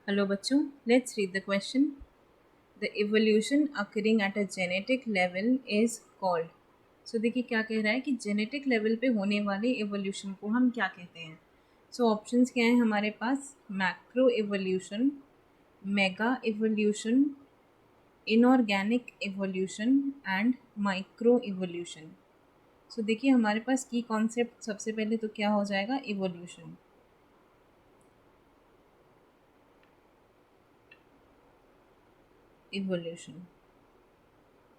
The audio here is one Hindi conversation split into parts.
हेलो बच्चों, let's read the question. The evolution occurring at a genetic level is called. So देखिए क्या कह रहा है कि जेनेटिक लेवल पे होने वाले इवोल्यूशन को हम क्या कहते हैं. सो ऑप्शंस क्या हैं हमारे पास. Macroevolution, megaevolution, inorganic evolution and microevolution. So देखिए हमारे पास की कॉन्सेप्ट सबसे पहले तो क्या हो जाएगा, इवोल्यूशन. इवोल्यूशन.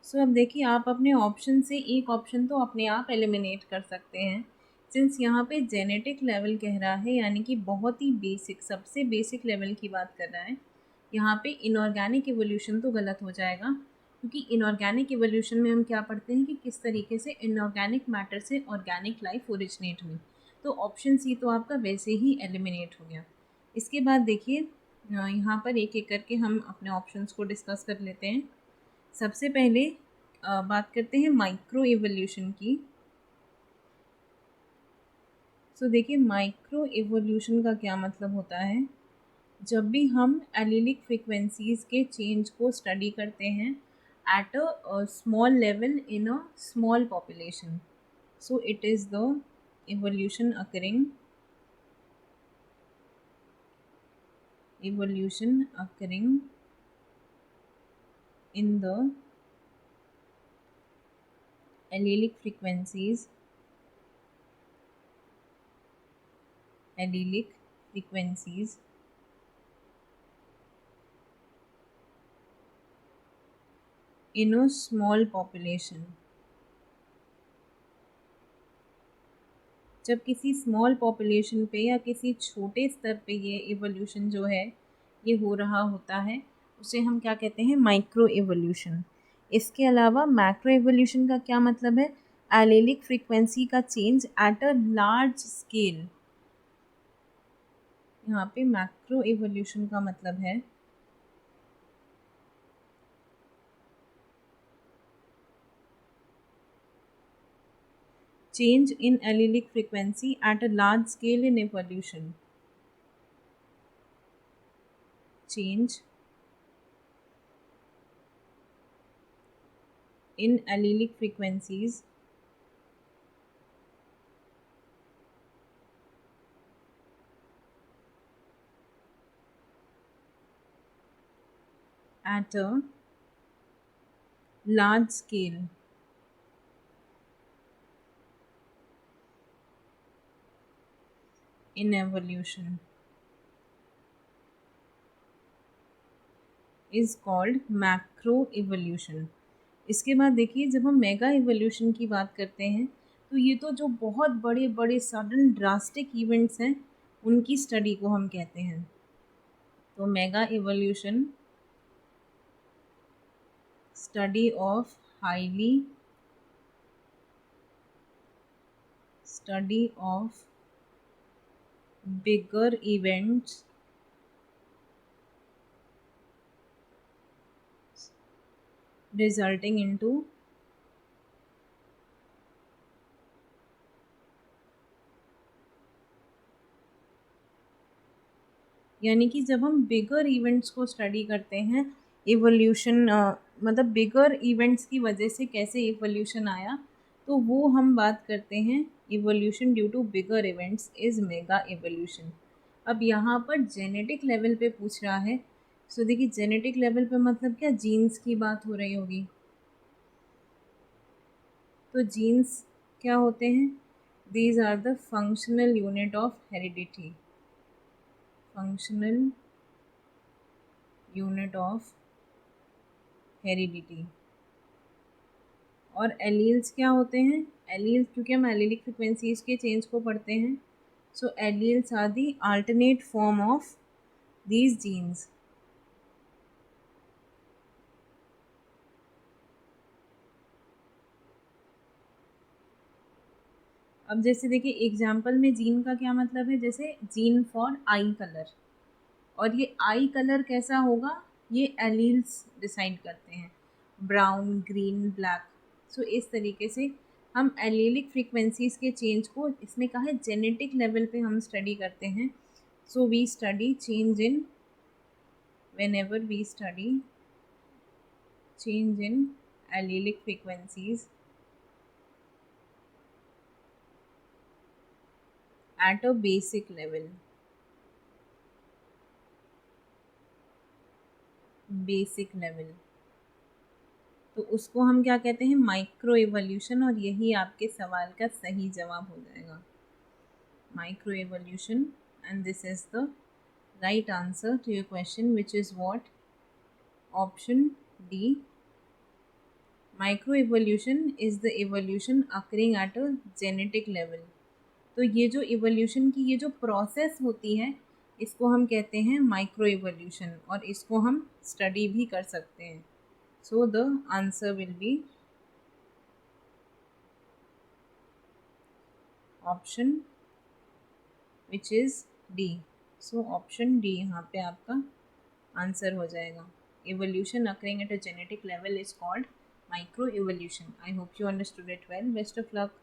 सो अब देखिए आप अपने ऑप्शन से एक ऑप्शन तो अपने आप एलिमिनेट कर सकते हैं. सिंस यहाँ पे जेनेटिक लेवल कह रहा है यानी कि बहुत ही बेसिक, सबसे बेसिक लेवल की बात कर रहा है. यहाँ पे इनऑर्गेनिक इवोल्यूशन तो गलत हो जाएगा, क्योंकि इनऑर्गेनिक इवोल्यूशन में हम क्या पढ़ते हैं कि किस तरीके से इनऑर्गेनिक मैटर से ऑर्गेनिक लाइफ ओरिजिनेट हुई. तो ऑप्शन सी तो आपका वैसे ही एलिमिनेट हो गया. इसके बाद देखिए यहाँ पर एक एक करके हम अपने ऑप्शंस को डिस्कस कर लेते हैं. सबसे पहले बात करते हैं माइक्रो इवोल्यूशन की. सो देखिए माइक्रो इवोल्यूशन का क्या मतलब होता है. जब भी हम एलिलिक फ्रीक्वेंसीज के चेंज को स्टडी करते हैं at a small level in a small population, so it is the evolution occurring in the allelic frequencies in a small population. जब किसी स्मॉल पॉपुलेशन पे या किसी छोटे स्तर पे ये इवोल्यूशन जो है ये हो रहा होता है, उसे हम क्या कहते हैं, माइक्रो इवोल्यूशन. इसके अलावा मैक्रो इवोल्यूशन का क्या मतलब है, एलेलिक फ्रीक्वेंसी का change at a large scale. यहाँ पे मैक्रो इवोल्यूशन का मतलब है change in allelic frequency at a large scale in evolution. Change in allelic frequencies at a large scale in evolution is called macro evolution. इसके बाद देखिए जब हम मेगा इवोल्यूशन की बात करते हैं तो ये तो जो बहुत बड़े बड़े सडन ड्रास्टिक इवेंट्स हैं उनकी स्टडी को हम कहते हैं. तो mega evolution, study of highly study of bigger events resulting into यानी कि जब हम बिगर इवेंट्स को स्टडी करते हैं इवोल्यूशन, मतलब बिगर इवेंट्स की वजह से कैसे इवोल्यूशन आया, तो वो हम बात करते हैं evolution due to bigger events is mega evolution. अब यहाँ पर जेनेटिक लेवल पे पूछ रहा है. सो देखिए जेनेटिक लेवल पे मतलब क्या, जीन्स की बात हो रही होगी. तो जीन्स क्या होते हैं, these are the functional unit of heredity. Functional unit of heredity. और एलील्स क्या होते हैं, एलील्स क्योंकि हम एलिलिक फ्रिक्वेंसीज के चेंज को पढ़ते हैं, so alleles are the alternate form of these genes. अब जैसे देखिए एग्जाम्पल में जीन का क्या मतलब है, जैसे जीन फॉर आई कलर, और ये आई कलर कैसा होगा ये एलील्स डिसाइड करते हैं, ब्राउन, ग्रीन, ब्लैक. सो इस तरीके से हम एलीलिक फ्रीक्वेंसीज के चेंज को, इसमें कहा है जेनेटिक लेवल पे हम स्टडी करते हैं. So we study change in whenever we study change in allelic frequencies at a basic level. Basic level, तो उसको हम क्या कहते हैं? Micro evolution. और यही आपके सवाल का सही जवाब हो जाएगा, micro evolution. And this is the right answer to your question, which is what? Option D. Micro evolution is the evolution occurring at a genetic level. तो ये जो इवोल्यूशन की ये जो प्रोसेस होती है, इसको हम कहते हैं माइक्रो इवोल्यूशन, और इसको हम स्टडी भी कर सकते हैं। So the answer will be option which is D. So option D यहाँ पे आपका आंसर हो जाएगा। Evolution occurring at a genetic level is called micro evolution. I hope you understood it well. Best of luck.